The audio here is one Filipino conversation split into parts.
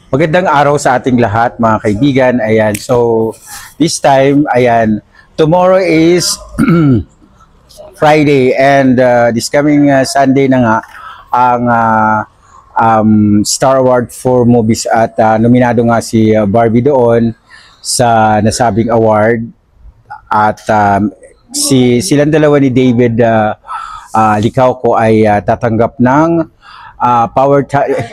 Magandang araw sa ating lahat, mga kaibigan. Ayan, so this time, ayan, tomorrow is Friday and this coming Sunday na nga ang Star Award for movies at nominado nga si Barbie doon sa nasabing award at silang dalawa ni David Licauco ay tatanggap ng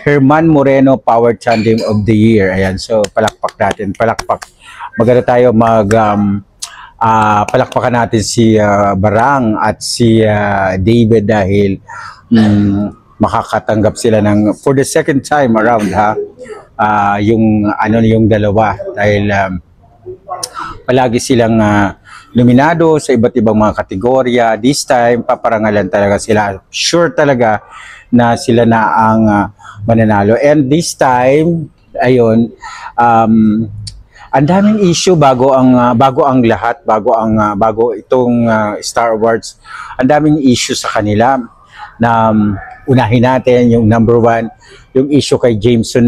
Herman Moreno Power Tandem of the Year. Ayan, so palakpak natin, palakpak. Maganda tayo palakpakan natin si Barang at si David dahil makakatanggap sila ng for the second time around yung dalawa dahil palagi silang nominado sa iba't ibang mga kategorya. This time paparangalan talaga sila, sure talaga na sila na ang mananalo. And this time, ayun, ang daming issue bago ang lahat, bago itong Star Awards. Ang daming issue sa kanila na unahin natin yung number one, yung issue kay Jameson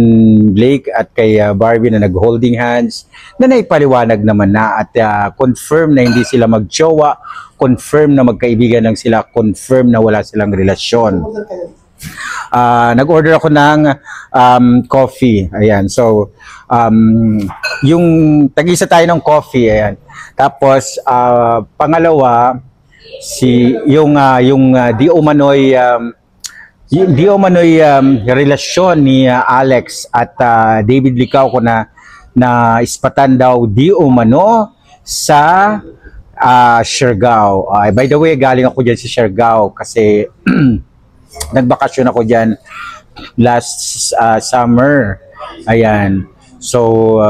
Blake at kay Barbie na nag-holding hands, na naipaliwanag naman na at confirm na hindi sila mag-jowa, confirm na magkaibigan lang sila, confirm na wala silang relasyon. Nag-order ako ng coffee. Ayan. So, yung tag-isa tayo ng coffee. Ayan. Tapos, pangalawa, yung di umano'y relasyon ni Alex at David Licauco na ispatan daw di umano sa Siargao. By the way, galing ako dyan sa Siargao kasi nagbakasyon ako dyan last summer. Ayan. So,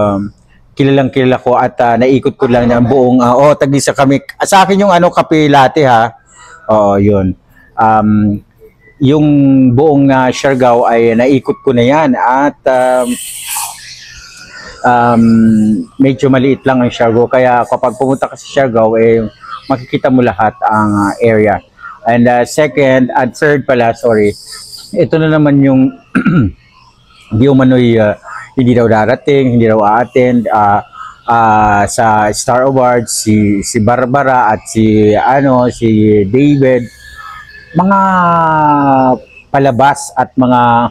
kilalang kilala ko at naikot ko lang ng buong, tag-isa kami. Sa akin yung kape latte ha. Yun. Yung buong Siargao ay naikot ko na yan at medyo maliit lang ang Siargao. Kaya kapag pumunta ka sa Siargao, makikita mo lahat ang area. And second and third pala, sorry, ito na naman yung di umano'y hindi daw darating, hindi daw a-attend sa Star Awards, si Barbara at si David. Mga palabas at mga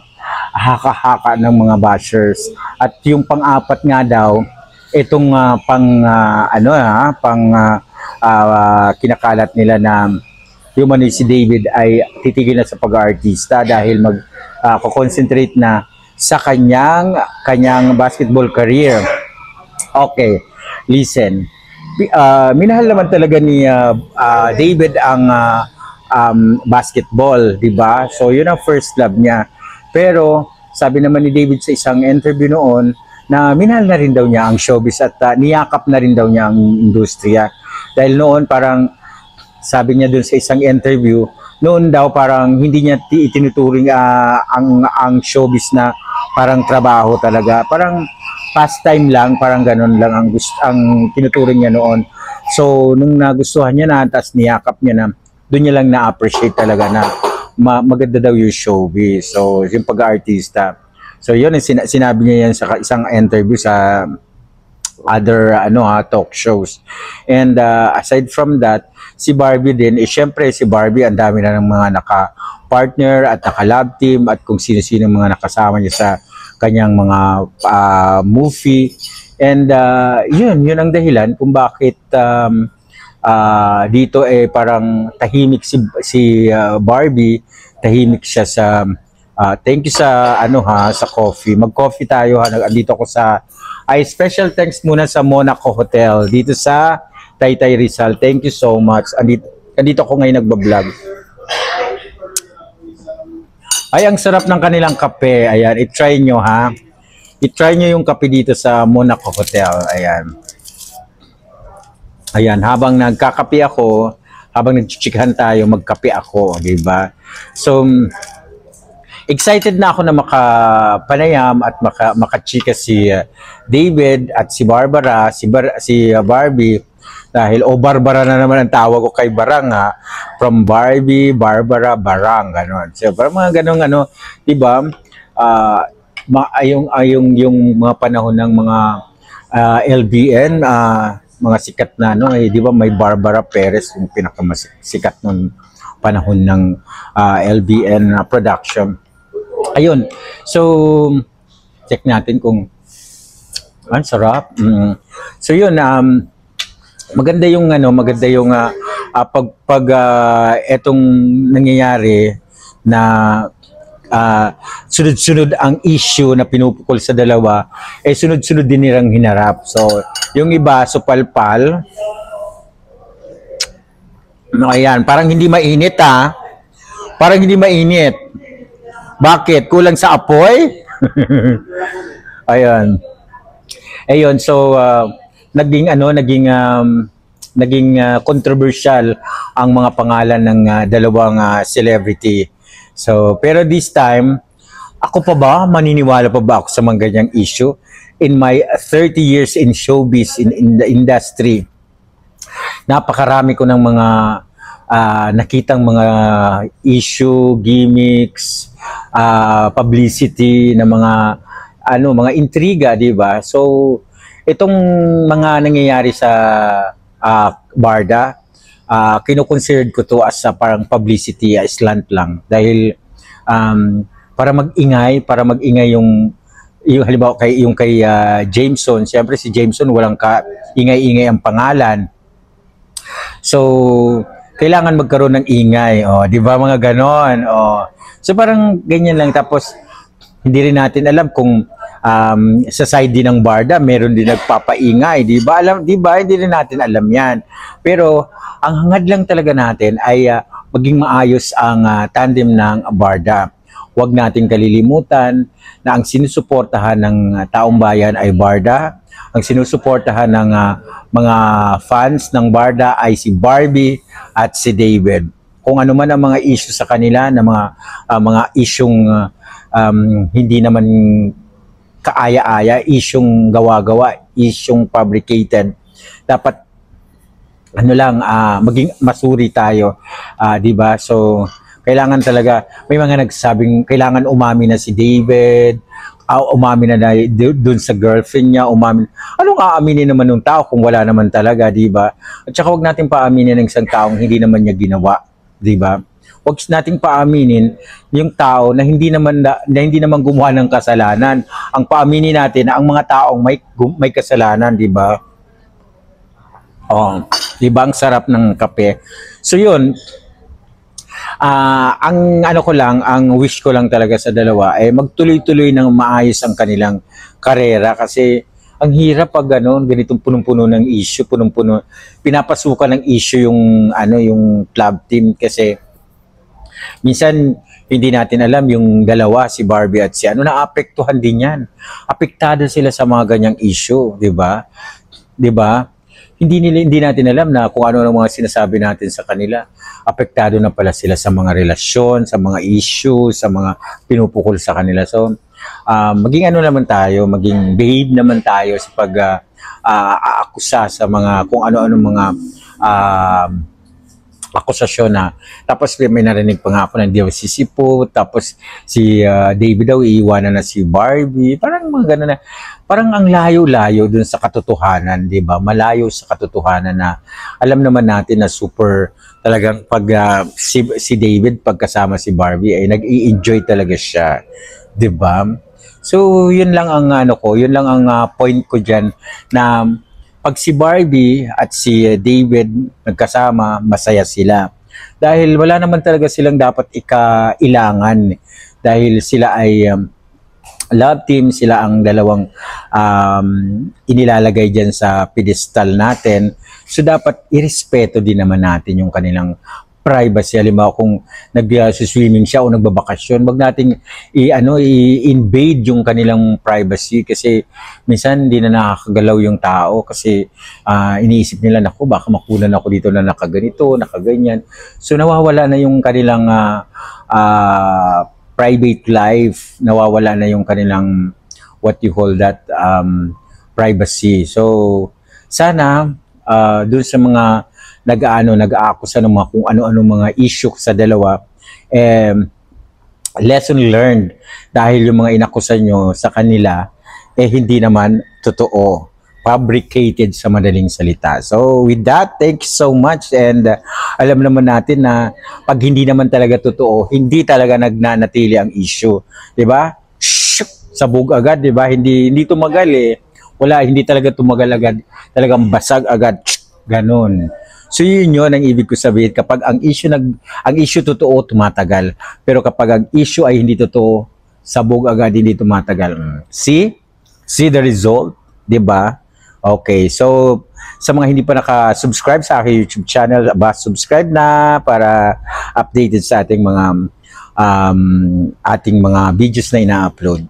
haka-haka ng mga bashers. At yung pang-apat nga daw, itong kinakalat nila na yung si David ay titigil na sa pag-aartista dahil mag-concentrate na sa kanyang basketball career. Okay, listen. Minahal naman talaga ni David ang basketball, di ba? So yun ang first love niya. Pero sabi naman ni David sa isang interview noon na minahal na rin daw niya ang showbiz at niyakap na rin daw niya ang industriya. Dahil noon parang sabi niya dun sa isang interview, noon daw parang hindi niya itinuturing ang showbiz na parang trabaho talaga. Parang pastime lang, parang ganun lang ang tinuturing niya noon. So, nung nagustuhan niya na, tapos niyakap niya na, doon niya lang na-appreciate talaga na maganda daw yung showbiz. So, yung pag-artista. So, yun, sinabi niya yan sa isang interview sa other talk shows. And aside from that, si Barbie din, syempre si Barbie, ang dami na ng mga naka-partner at naka-love team at kung sino-sino mga nakasama niya sa kanyang mga movie. And yun ang dahilan kung bakit dito parang tahimik si Barbie, tahimik siya sa thank you sa sa coffee. Mag-coffee tayo ha. Andito ako special thanks muna sa Monaco Hotel dito sa Taytay Rizal. Thank you so much. Andito ako ngayon nagba-vlog. Ay, ang sarap ng kanilang kape. Ayan, i-try nyo ha. I-try nyo yung kape dito sa Monaco Hotel. Ayan. Ayan, habang nagkakape ako, habang nagchichikahan tayo, magkape ako. Diba? So, excited na ako na makapanayam at makachika si David at si Barbara, si Barbie. Dahil, Barbara na naman ang tawag ko kay Barang ha. From Barbie, Barbara, Barang, gano'n. So, parang mga gano'ng diba? yung mga panahon ng mga LBN, mga sikat na ano, di ba may Barbara Perez yung pinakamasikat nung panahon ng LBN production. Ayun. So check natin kung sarap. So yun, maganda yung pag etong nangyayari na sunod-sunod ang issue na pinupukol sa dalawa, sunod-sunod din nilang hinarap. So yung iba supalpal, ayan, parang hindi mainit parang hindi mainit. Bakit? Kulang sa apoy? Ayun, so naging controversial ang mga pangalan ng dalawang celebrity. So, pero this time, ako pa ba, maniniwala pa ba ako sa mga ganyang issue? In my 30 years in showbiz, in the industry, napakarami ko ng mga nakitang mga issue, gimmicks, publicity, na mga intriga, di ba? So, itong mga nangyayari sa Barda, kino-considered ko to as parang publicity slant lang. Dahil para mag-ingay yung halimbawa kay Jameson, siyempre si Jameson walang ingay-ingay ang pangalan. So, kailangan magkaroon ng ingay, di ba, mga ganon. So parang ganyan lang. Tapos hindi rin natin alam kung sa side din ng Barda meron din nagpapaingay, di ba? Hindi rin natin alam 'yan. Pero ang hangad lang talaga natin ay maging maayos ang tandem ng Barda. Huwag nating kalilimutan na ang sinusuportahan ng taong bayan ay Barda. Ang sinusuportahan ng mga fans ng Barda ay si Barbie at si David. Kung ano man ang mga issue sa kanila, na mga isyung hindi naman kaaya-aya, isyung gawa-gawa, isyung fabricated, dapat maging masuri tayo, di ba? So kailangan talaga, may mga nagsabing kailangan umami na si David, umami na doon sa girlfriend niya, anong aaminin naman ng tao kung wala naman talaga, di ba? At saka huwag natin paaminin ng isang taong hindi naman niya ginawa, di ba? Huwag nating paaminin yung tao na hindi naman gumawa ng kasalanan. Ang paaminin natin na ang mga taong may kasalanan, di ba? Di ba, ang sarap ng kape. So yun, ang wish ko lang talaga sa dalawa ay magtuloy-tuloy ng maayos ang kanilang karera, kasi ang hirap pag ganitong punong-puno ng issue, pinapasukan ng issue yung club team, kasi minsan hindi natin alam yung dalawa, si Barbie at si naapektuhan din yan. Apektado sila sa mga ganyang issue, di ba? Di ba? Hindi natin alam na kung ano ang mga sinasabi natin sa kanila. Apektado na pala sila sa mga relasyon, sa mga issue, sa mga pinupukol sa kanila. So, maging naman tayo, maging behave naman tayo sa pag-aakusa sa mga kung ano-ano mga akusasyon na. Tapos may narinig pa nga ako na hindi ako sisipo, tapos si David daw iiwanan na si Barbie, parang mga gano'n na, parang ang layo-layo dun sa katotohanan, di ba? Malayo sa katotohanan na alam naman natin na super talagang pag si David pagkasama si Barbie ay nag-i-enjoy talaga siya, di ba? So yun lang ang yun lang ang point ko diyan, na pag si Barbie at si David nagkasama, masaya sila. Dahil wala naman talaga silang dapat ikailangan. Dahil sila ay love team, sila ang dalawang inilalagay dyan sa pedestal natin. So dapat irespeto din naman natin yung kanilang privacy. Halimbawa kung nag-swimming siya o nagbabakasyon, wag nating i-invade yung kanilang privacy, kasi minsan hindi na nakakagalaw yung tao kasi iniisip nila, naku, baka makunan ako dito na nakaganito, nakaganyan. So nawawala na yung kanilang private life, nawawala na yung kanilang what you call that privacy. So sana dun sa mga nag-aakusa ng mga kung ano-ano mga issue sa dalawa, lesson learned dahil yung mga inakusa nyo sa kanila hindi naman totoo, fabricated sa madaling salita. So with that, thank you so much, and alam naman natin na pag hindi naman talaga totoo, hindi talaga nagnanatili ang issue, 'di ba? Sabog agad, 'di ba? Hindi tumagal wala, hindi talaga tumagal agad, talagang basag agad, ganun. So yun ang ibig ko sabihin, kapag ang issue totoo, tumatagal. Pero kapag ang issue ay hindi totoo, sabog agad, hindi tumatagal. See the result, 'di ba? Okay, so sa mga hindi pa naka-subscribe sa aking YouTube channel, subscribe na para updated sa ating mga videos na ina-upload.